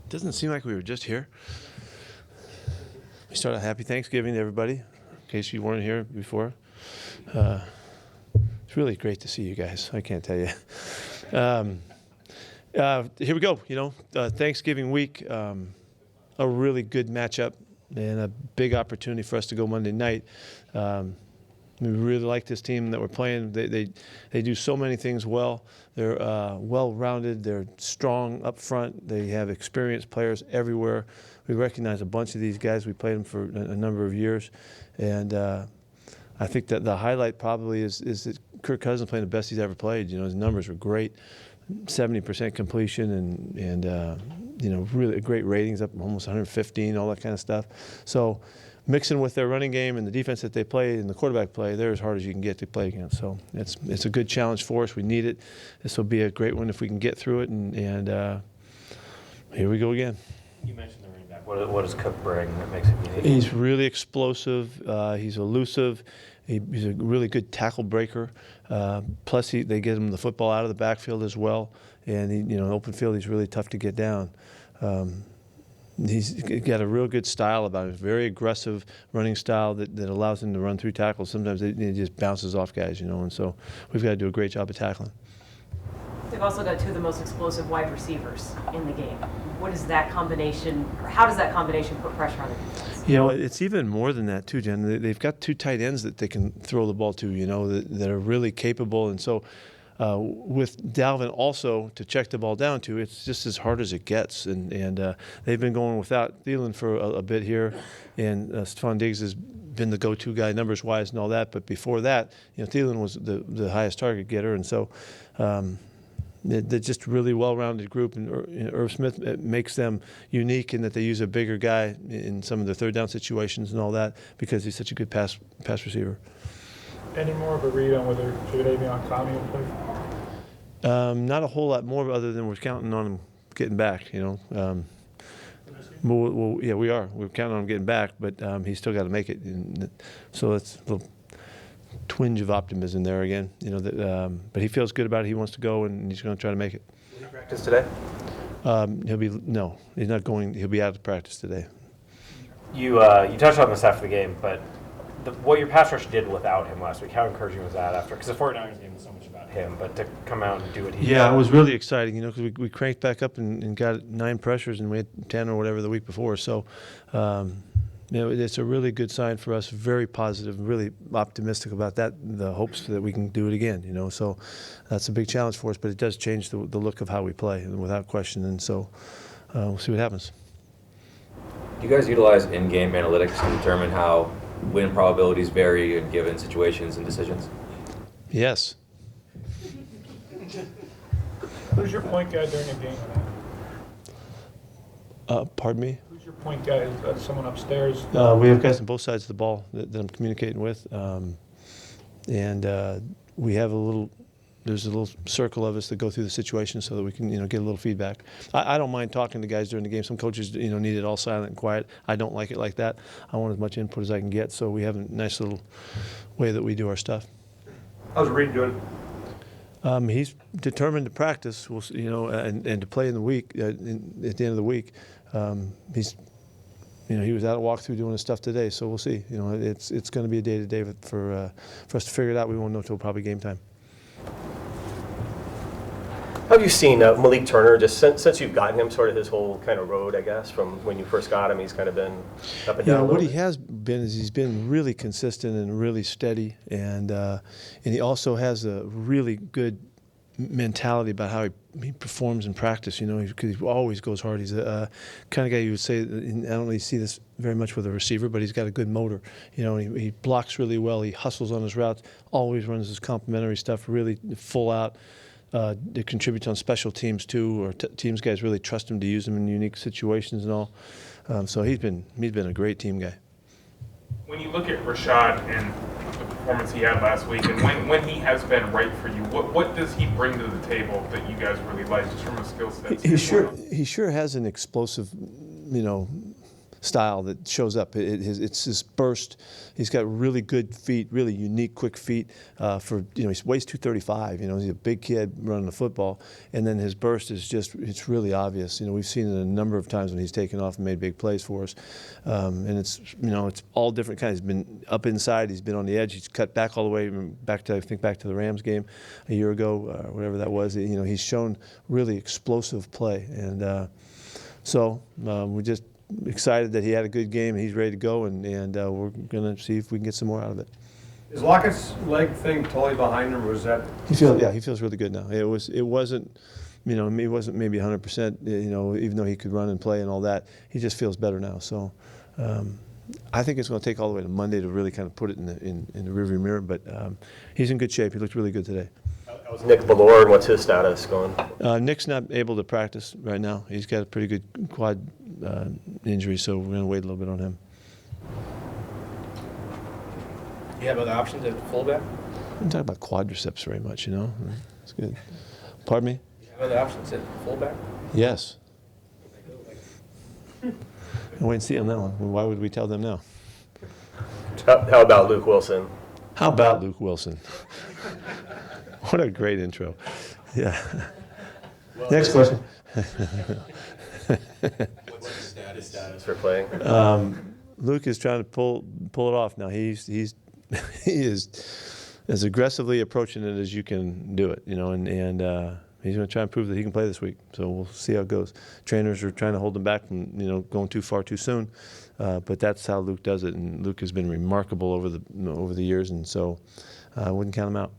Doesn't seem like we were just here. We start a happy Thanksgiving to everybody, in case you weren't here before. It's really great to see you guys. I can't tell you. Here we go. Thanksgiving week, a really good matchup and a big opportunity for us to go Monday night. We really like this team that we're playing. They do so many things well. They're well-rounded. They're strong up front. They have experienced players everywhere. We recognize a bunch of these guys. We played them for a number of years. And I think that the highlight probably is that Kirk Cousins playing the best he's ever played. His numbers were great, 70% completion and really great ratings, up almost 115, all that kind of stuff. So mixing with their running game and the defense that they play and the quarterback play, they're as hard as you can get to play against. So it's a good challenge for us. We need it. This will be a great one if we can get through it. And here we go again. You mentioned the running back. What does Cook bring that makes him unique? He's really explosive. He's elusive. He's a really good tackle breaker. Plus, they get him the football out of the backfield as well. And in open field, he's really tough to get down. He's got a real good style about him. Very aggressive running style that allows him to run through tackles. Sometimes he just bounces off guys, and so we've got to do a great job of tackling. They've also got two of the most explosive wide receivers in the game. What is that combination, or how does that combination put pressure on the defense? It's even more than that too, Jen. They've got two tight ends that they can throw the ball to, that are really capable. And so with Dalvin also to check the ball down to, it's just as hard as it gets. And they've been going without Thielen for a bit here. And Stephon Diggs has been the go-to guy numbers-wise and all that. But before that, Thielen was the highest target getter. And so they're just a really well-rounded group, and Irv Smith makes them unique in that they use a bigger guy in some of the third down situations and all that because he's such a good pass receiver. Any more of a read on whether Jadeveon Clowney will play? Not a whole lot more other than we're counting on him getting back, we are. We're counting on him getting back, but he's still got to make it. So that's a little twinge of optimism there again, but he feels good about it. He wants to go, and he's going to try to make it. Will he practice today? He's not going. He'll be out of practice today. You touched on this after the game, but what your pass rush did without him last week, how encouraging was that after? Because the 49ers game was so much about him, but to come out and do what he did. Yeah, it was really exciting, because we cranked back up and got 9 pressures, and we had 10 or whatever the week before. So, it's a really good sign for us, very positive, really optimistic about that, the hopes that we can do it again, So that's a big challenge for us, but it does change the look of how we play, without question. And so we'll see what happens. Do you guys utilize in-game analytics to determine how win probabilities vary in given situations and decisions? Yes. Who's your point guy during a game? Pardon me? Who's your point guy? Is that someone upstairs? We have guys on both sides of the ball that I'm communicating with. We have there's a little circle of us that go through the situation so that we can, get a little feedback. I don't mind talking to guys during the game. Some coaches, need it all silent and quiet. I don't like it like that. I want as much input as I can get, so we have a nice little way that we do our stuff. How's Reed doing? He's determined to practice, and to play in the week, at the end of the week. He was out at walkthrough doing his stuff today, so we'll see. It's going to be a day-to-day for us to figure it out. We won't know until probably game time. How have you seen Malik Turner, just since you've gotten him, sort of his whole kind of road, I guess, from when you first got him? He's kind of been up and down. What he has been is he's been really consistent and really steady, and he also has a really good mentality about how he performs in practice, because he always goes hard. He's a kind of guy you would say, and I don't really see this very much with a receiver, but he's got a good motor. He blocks really well. He hustles on his routes, always runs his complementary stuff really full out. It contributes on special teams too, or teams guys really trust him to use him in unique situations and all. So he's been a great team guy. When you look at Rashad and the performance he had last week, and when he has been right for you, what does he bring to the table that you guys really like, just from a skill set? He sure has an explosive, style that shows up. It's his burst. He's got really good feet, really unique, quick feet. For he weighs 235. He's a big kid running the football, and then his burst is it's really obvious. We've seen it a number of times when he's taken off and made big plays for us, and it's all different kinds. He's been up inside. He's been on the edge. He's cut back all the way back to the Rams game a year ago, whatever that was. He's shown really explosive play, and so we're just excited that he had a good game and he's ready to go, and we're going to see if we can get some more out of it. Is Lockett's leg thing totally behind him, or was that? He feels really good now. It wasn't maybe 100%, even though he could run and play and all that. He just feels better now. So I think it's going to take all the way to Monday to really kind of put it in the rearview mirror, but he's in good shape. He looked really good today. How's Nick Ballore, and what's his status going? Nick's not able to practice right now. He's got a pretty good quad injury, so we're going to wait a little bit on him. You have other options at fullback? I don't talk about quadriceps very much, It's good. Pardon me? You have other options at fullback? Yes. I'll wait and see on that one. Why would we tell them now? How about Luke Wilson? How about Luke Wilson? What a great intro. Yeah. Well, Next question. What's the status for playing? Luke is trying to pull it off now. He is as aggressively approaching it as you can do it, and he's going to try and prove that he can play this week. So we'll see how it goes. Trainers are trying to hold him back from going too far too soon, but that's how Luke does it. And Luke has been remarkable over the years, and so I wouldn't count him out.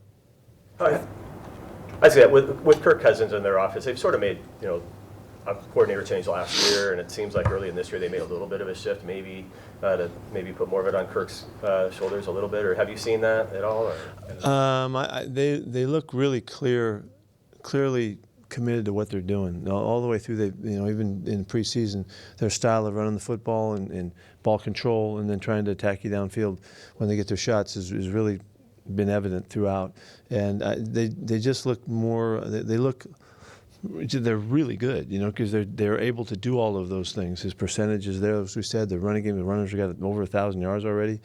I see that with Kirk Cousins in their office, they've sort of made a coordinator change last year, and it seems like early in this year they made a little bit of a shift, maybe to put more of it on Kirk's shoulders a little bit. Or have you seen that at all? They look really clearly committed to what they're doing all the way through. Even in preseason, their style of running the football and ball control, and then trying to attack you downfield when they get their shots is really been evident throughout. And they just look more. They're really good, because they're able to do all of those things. His percentage is there, as we said. The running game, the runners have got over 1,000 yards already.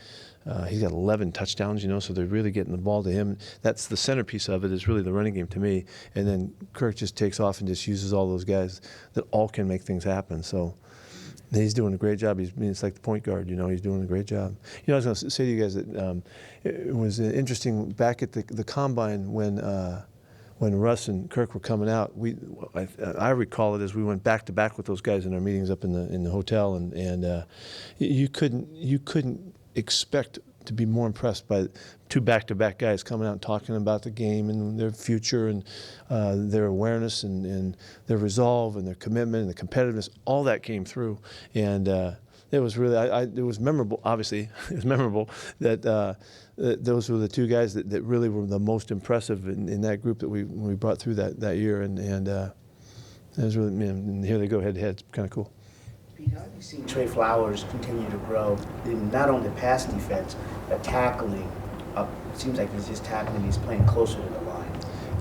He's got 11 touchdowns, so they're really getting the ball to him. That's the centerpiece of it, is really the running game to me. And then Kirk just takes off and just uses all those guys that all can make things happen. So he's doing a great job. It's like the point guard, he's doing a great job. I was going to say to you guys that it was interesting back at the combine when Russ and Kirk were coming out. I recall it as we went back to back with those guys in our meetings up in the hotel, and you couldn't expect to be more impressed by two back-to-back guys coming out and talking about the game and their future and their awareness and their resolve and their commitment and the competitiveness. All that came through, and it was really it was memorable. Obviously, it was memorable that those were the two guys that really were the most impressive in that group that we brought through that year, and it was really, and here they go head to head. It's kind of cool. Pete, how have you seen Trey Flowers continue to grow in not only pass defense, but tackling? It seems like he's just tackling, he's playing closer to the line.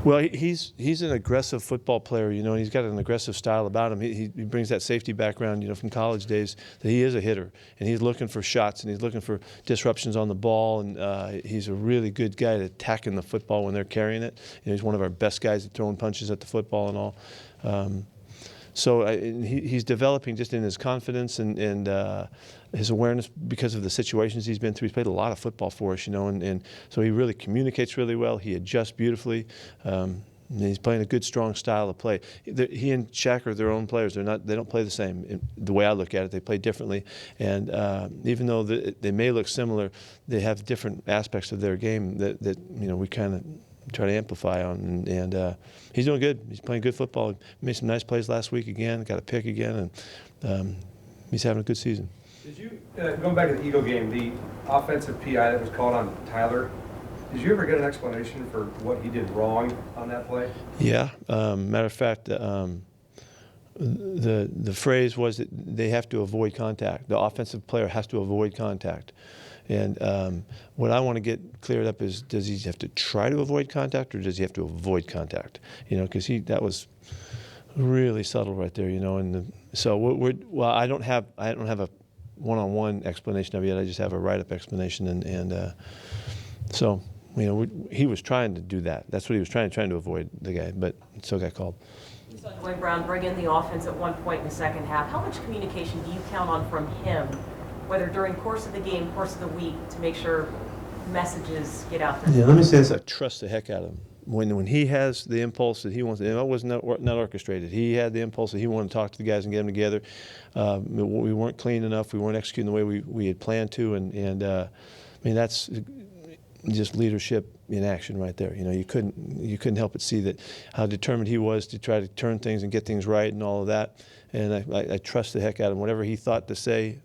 Well, he's an aggressive football player, and he's got an aggressive style about him. He brings that safety background, from college days, that he is a hitter, and he's looking for shots, and he's looking for disruptions on the ball, and he's a really good guy at attacking the football when they're carrying it. He's one of our best guys at throwing punches at the football and all. So he's developing just in his confidence and his awareness because of the situations he's been through. He's played a lot of football for us, and so he really communicates really well. He adjusts beautifully. And he's playing a good, strong style of play. He and Shaq are their own players. They don't play the same. The way I look at it, they play differently. And even though they may look similar, they have different aspects of their game that we kind of try to amplify on, and he's doing good. He's playing good football. He made some nice plays last week again, got a pick again, and he's having a good season. Did you, going back to the Eagle game, the offensive PI that was called on Tyler, did you ever get an explanation for what he did wrong on that play? Yeah. Matter of fact, the phrase was that they have to avoid contact. The offensive player has to avoid contact. And what I want to get cleared up is, does he have to try to avoid contact, or does he have to avoid contact? Because that was really subtle right there. And so I don't have a one-on-one explanation of it yet. I just have a write-up explanation, and so he was trying to do that. That's what he was trying to avoid the guy, but it still got called. You saw Dwayne Brown bring in the offense at one point in the second half. How much communication do you count on from him, whether during course of the game, course of the week, to make sure messages get out there? Yeah, let me say this: I trust the heck out of him. When he has the impulse that he wants, and it was not orchestrated. He had the impulse that he wanted to talk to the guys and get them together. We weren't clean enough. We weren't executing the way we had planned to, and I mean that's just leadership in action right there. You couldn't help but see that how determined he was to try to turn things and get things right and all of that. And I trust the heck out of him. Whatever he thought to say,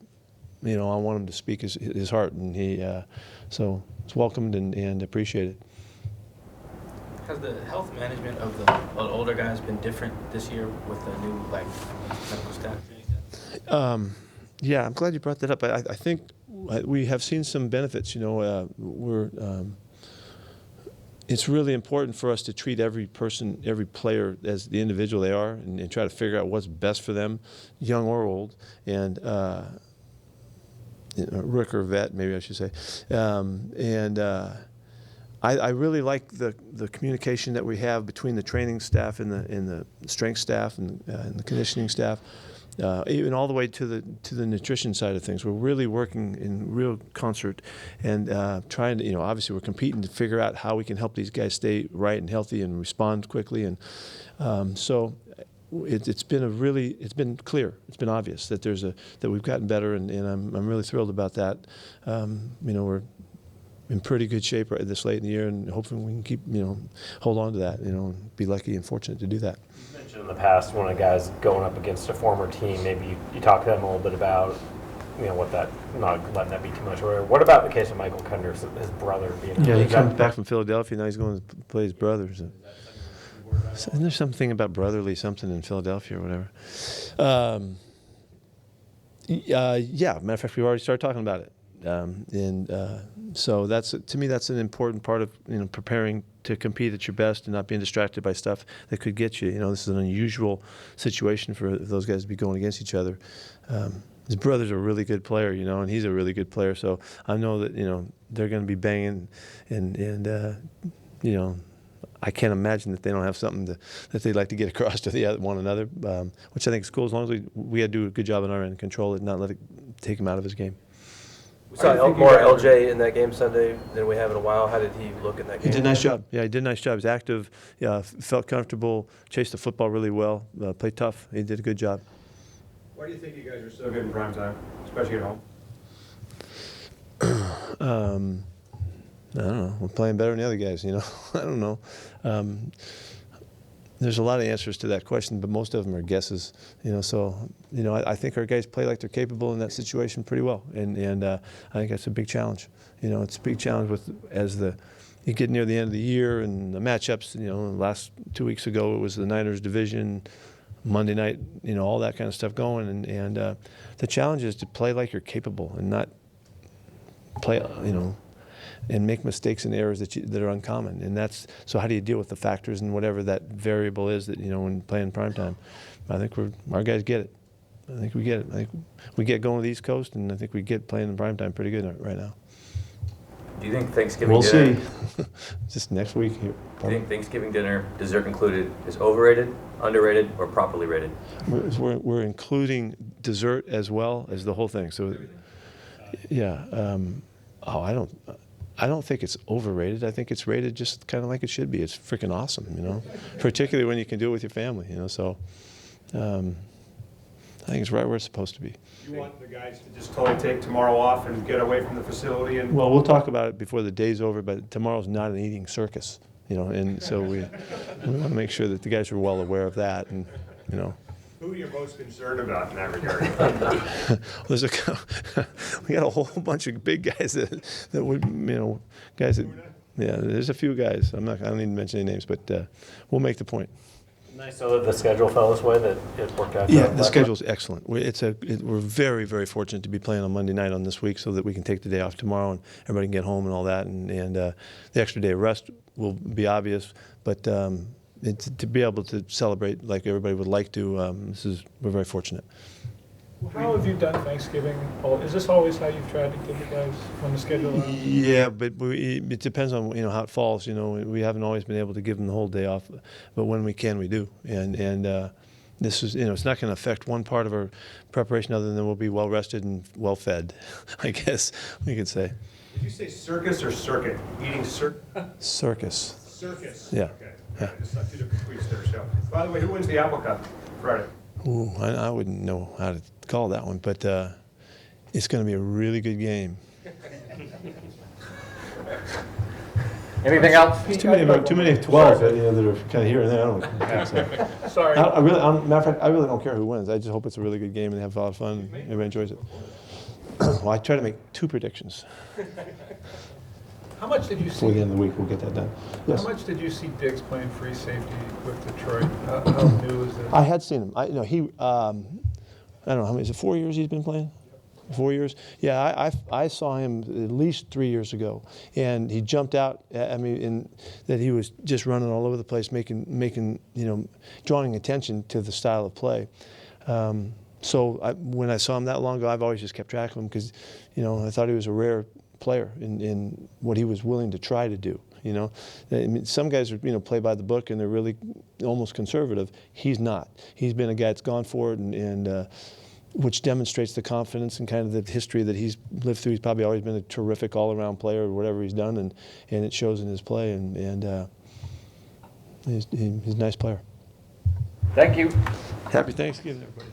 I want him to speak his heart, and so it's welcomed and appreciated. Has the health management of the older guys been different this year with the new medical staff? Yeah, I'm glad you brought that up. I think we have seen some benefits. It's really important for us to treat every person, every player as the individual they are, and try to figure out what's best for them, young or old, and Rick or vet, maybe I should say, I really like the communication that we have between the training staff and the strength staff and the conditioning staff, even all the way to the nutrition side of things. We're really working in real concert and trying to, obviously we're competing to figure out how we can help these guys stay right and healthy and respond quickly. And so it's been clear, it's been obvious that that we've gotten better, and I'm really thrilled about that. We're in pretty good shape right this late in the year, and hopefully we can keep, hold on to that, and be lucky and fortunate to do that. You mentioned in the past when a guy's going up against a former team, maybe you talk to them a little bit about, what that, not letting that be too much. Or what about the case of Michael Kender, his brother being? Yeah, he comes back from Philadelphia, now he's going to play his brothers. Isn't there something about brotherly something in Philadelphia or whatever? Yeah, matter of fact, we've already started talking about it. So to me, that's an important part of preparing to compete at your best and not being distracted by stuff that could get you. This is an unusual situation for those guys to be going against each other. His brother's a really good player, and he's a really good player. So I know that they're going to be banging, and I can't imagine that they don't have something that they'd like to get across to one another, which I think is cool as long as we had to do a good job on our end, control it, not let it take him out of his game. We saw more LJ in that game Sunday than we have in a while. How did he look in that game? He did a nice job. Yeah, he did a nice job. He was active, felt comfortable, chased the football really well, played tough. He did a good job. Why do you think you guys are so good in primetime, especially at home? I don't know. We're playing better than the other guys, I don't know. There's a lot of answers to that question, but most of them are guesses, So, I think our guys play like they're capable in that situation pretty well, and I think that's a big challenge. It's a big challenge as you get near the end of the year and the matchups. Last 2 weeks ago it was the Niners division, Monday night, all that kind of stuff going, and the challenge is to play like you're capable and not play, and make mistakes and errors that are uncommon. And so how do you deal with the factors and whatever that variable is that, when playing primetime? I think our guys get it. I think we get it. I think we get going with the East Coast, and I think we get playing in primetime pretty good right now. Do you think Thanksgiving dinner? We'll see. Just next week here. Do you think Thanksgiving dinner, dessert included, is overrated, underrated, or properly rated? We're including dessert as well as the whole thing. So, yeah. I don't think it's overrated. I think it's rated just kind of like it should be. It's freaking awesome, particularly when you can do it with your family, So I think it's right where it's supposed to be. You want the guys to just totally take tomorrow off and get away from the facility? Well, we'll talk about it before the day's over, but tomorrow's not an eating circus, and so we want to make sure that the guys are well aware of that, and, Who are you most concerned about in that regard? We got a whole bunch of big guys that would, guys that, yeah, there's a few guys. I don't need to mention any names, but we'll make the point. Nice. So the schedule fell this way, that it worked out. Yeah, the schedule's excellent. We're very, very fortunate to be playing on Monday night on this week, so that we can take the day off tomorrow and everybody can get home and all that. And the extra day of rest will be obvious, but to be able to celebrate like everybody would like to, we're very fortunate. How have you done Thanksgiving? Is this always how you've tried to give the guys when the schedule allows? Yeah, but it depends on how it falls. We haven't always been able to give them the whole day off, but when we can, we do. And this is it's not going to affect one part of our preparation other than we'll be well rested and well fed. I guess we could say. Did you say circus or circuit? Eating Circus. Circus. Yeah. Okay. Yeah. Just like 2 different tweets there. So, by the way, who wins the Apple Cup Friday? Ooh, I wouldn't know how to call that one, but it's going to be a really good game. Anything else? There's too many 12 that are kind of here and there. I don't know. Sorry. Matter of fact, I really don't care who wins. I just hope it's a really good game and they have a lot of fun. Everybody enjoys it. Well, I try to make 2 predictions. How much did you Before the see? end of the week, we'll get that done. Yes. How much did you see Diggs playing free safety with Detroit? How new is that? I had seen him. I don't know how many. Is it 4 years he's been playing? 4 years? Yeah, I saw him at least 3 years ago, and he jumped out. In that he was just running all over the place, making drawing attention to the style of play. So when I saw him that long ago, I've always just kept track of him because, I thought he was a rare player in what he was willing to try to do. Some guys are play by the book and they're really almost conservative. He's not. He's been a guy that's gone for it and which demonstrates the confidence and kind of the history that he's lived through. He's probably always been a terrific all-around player or whatever he's done, and it shows in his play. And he's a nice player. Thank you. Happy Thanksgiving, everybody.